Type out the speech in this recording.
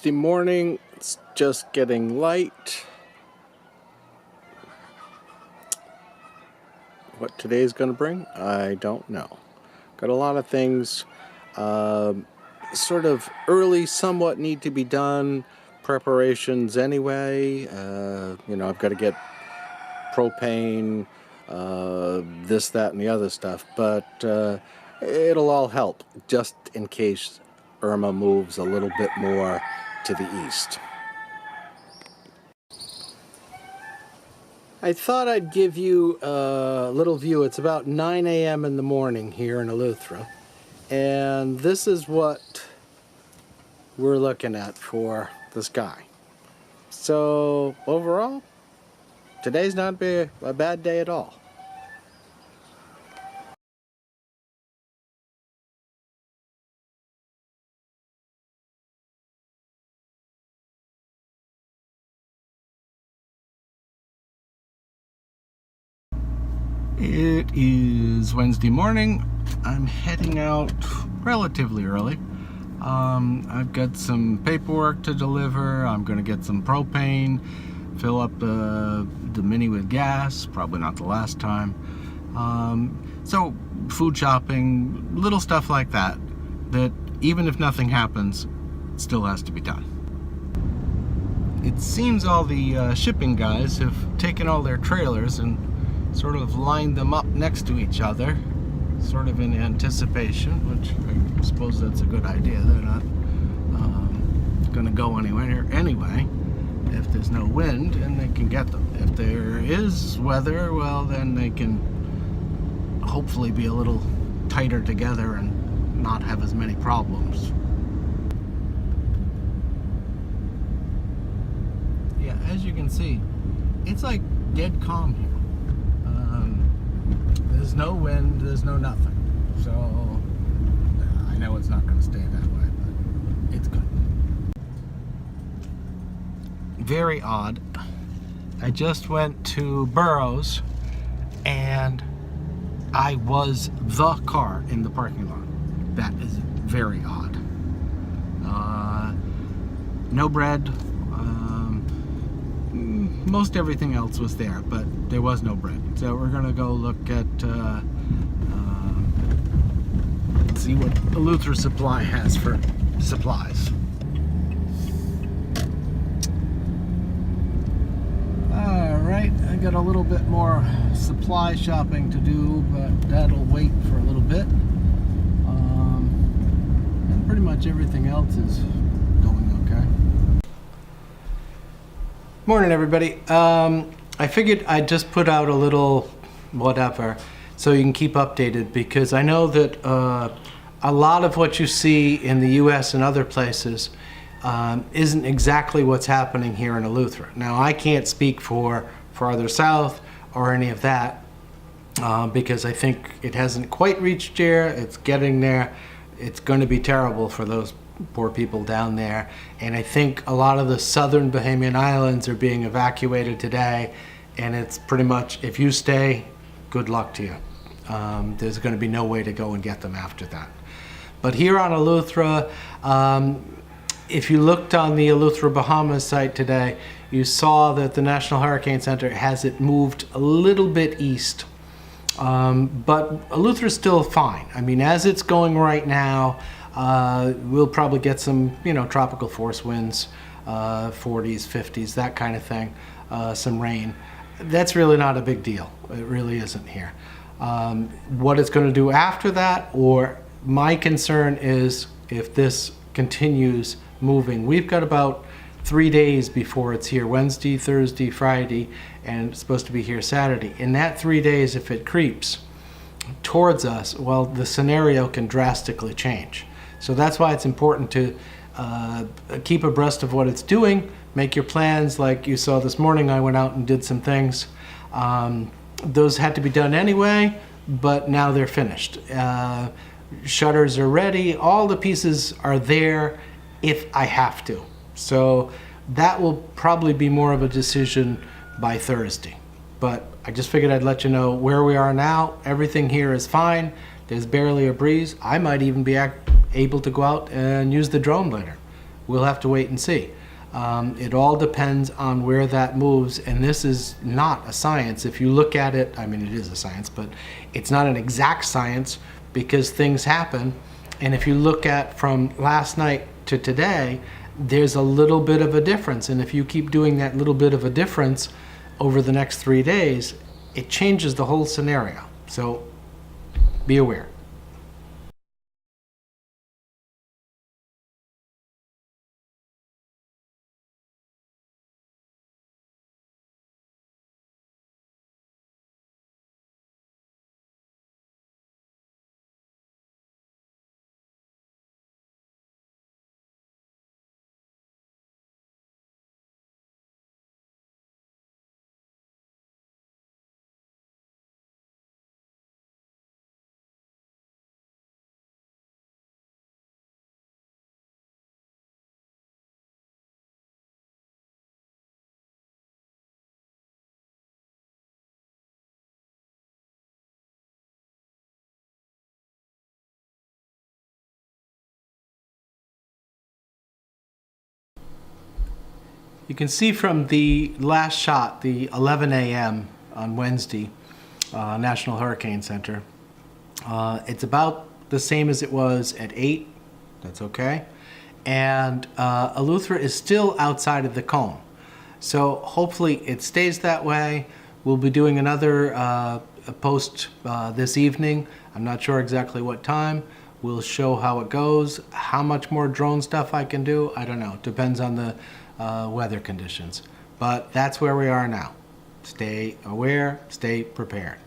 Wednesday morning. It's just getting light. What today's going to bring, I don't know. Got a lot of things sort of early somewhat need to be done. Preparations anyway. You know, I've got to get propane, this, that, and the other stuff. But it'll all help just in case Irma moves a little bit more to the east. I thought I'd give you a little view. It's about 9 a.m. in the morning here in Eleuthera, and this is what we're looking at for the sky. So overall, today's not a bad day at all. It is Wednesday morning. I'm heading out relatively early. I've got some paperwork to deliver. I'm going to get some propane, fill up the Mini with gas, probably not the last time. So food shopping, little stuff like that, that even if nothing happens, still has to be done. It seems all the shipping guys have taken all their trailers and sort of lined them up next to each other, sort of in anticipation, which I suppose that's a good idea. They're not going to go anywhere anyway if there's no wind, and they can get them. If there is weather, well, then they can hopefully be a little tighter together and not have as many problems. Yeah, as you can see, it's like dead calm here. There's no wind, there's no nothing. So I know it's not going to stay that way, but it's good. Very odd. I just went to Burroughs and I was the car in the parking lot. That is very odd. No bread. Most everything else was there, but there was no bread. So we're gonna go look at see what Eleuthera Supply has for supplies. Alright, I got a little bit more supply shopping to do, but that'll wait for a little bit. And pretty much everything else is going okay. Morning, everybody. I figured I'd just put out a little whatever so you can keep updated, because I know that a lot of what you see in the US and other places isn't exactly what's happening here in Eleuthera. Now, I can't speak for farther south or any of that because I think it hasn't quite reached here. It's getting there. It's going to be terrible for those poor people down there, and I think a lot of the southern Bahamian Islands are being evacuated today, and it's pretty much, if you stay, good luck to you. There's going to be no way to go and get them after that. But here on Eleuthera, if you looked on the Eleuthera Bahamas site today, you saw that the National Hurricane Center has it moved a little bit east. But Eleuthera's still fine. I mean, as it's going right now, we'll probably get some, you know, tropical force winds, 40s, 50s, that kind of thing, some rain. That's really not a big deal. It really isn't here. What it's going to do after that, or my concern is if this continues moving. We've got about 3 days before it's here, Wednesday, Thursday, Friday, and it's supposed to be here Saturday. In that 3 days, if it creeps towards us, well, the scenario can drastically change. So that's why it's important to keep abreast of what it's doing, make your plans. Like you saw this morning, I went out and did some things. Those had to be done anyway, but now they're finished. Shutters are ready, all the pieces are there if I have to. So that will probably be more of a decision by Thursday. But I just figured I'd let you know where we are now. Everything here is fine. There's barely a breeze. I might even be able to go out and use the drone later. we'll have to wait and see. It all depends on where that moves, and this is not a science. If you look at it, I mean, it is a science, but it's not an exact science because things happen. And if you look at from last night to today, there's a little bit of a difference. And if you keep doing that little bit of a difference over the next 3 days, it changes the whole scenario. So be aware. You can see from the last shot, the 11 a.m. on Wednesday, National Hurricane Center, it's about the same as it was at 8. That's okay. And Eleuthera is still outside of the cone. So hopefully it stays that way. We'll be doing another post this evening. I'm not sure exactly what time. We'll show how it goes. How much more drone stuff I can do, I don't know. Depends on the weather conditions. But that's where we are now. Stay aware, stay prepared.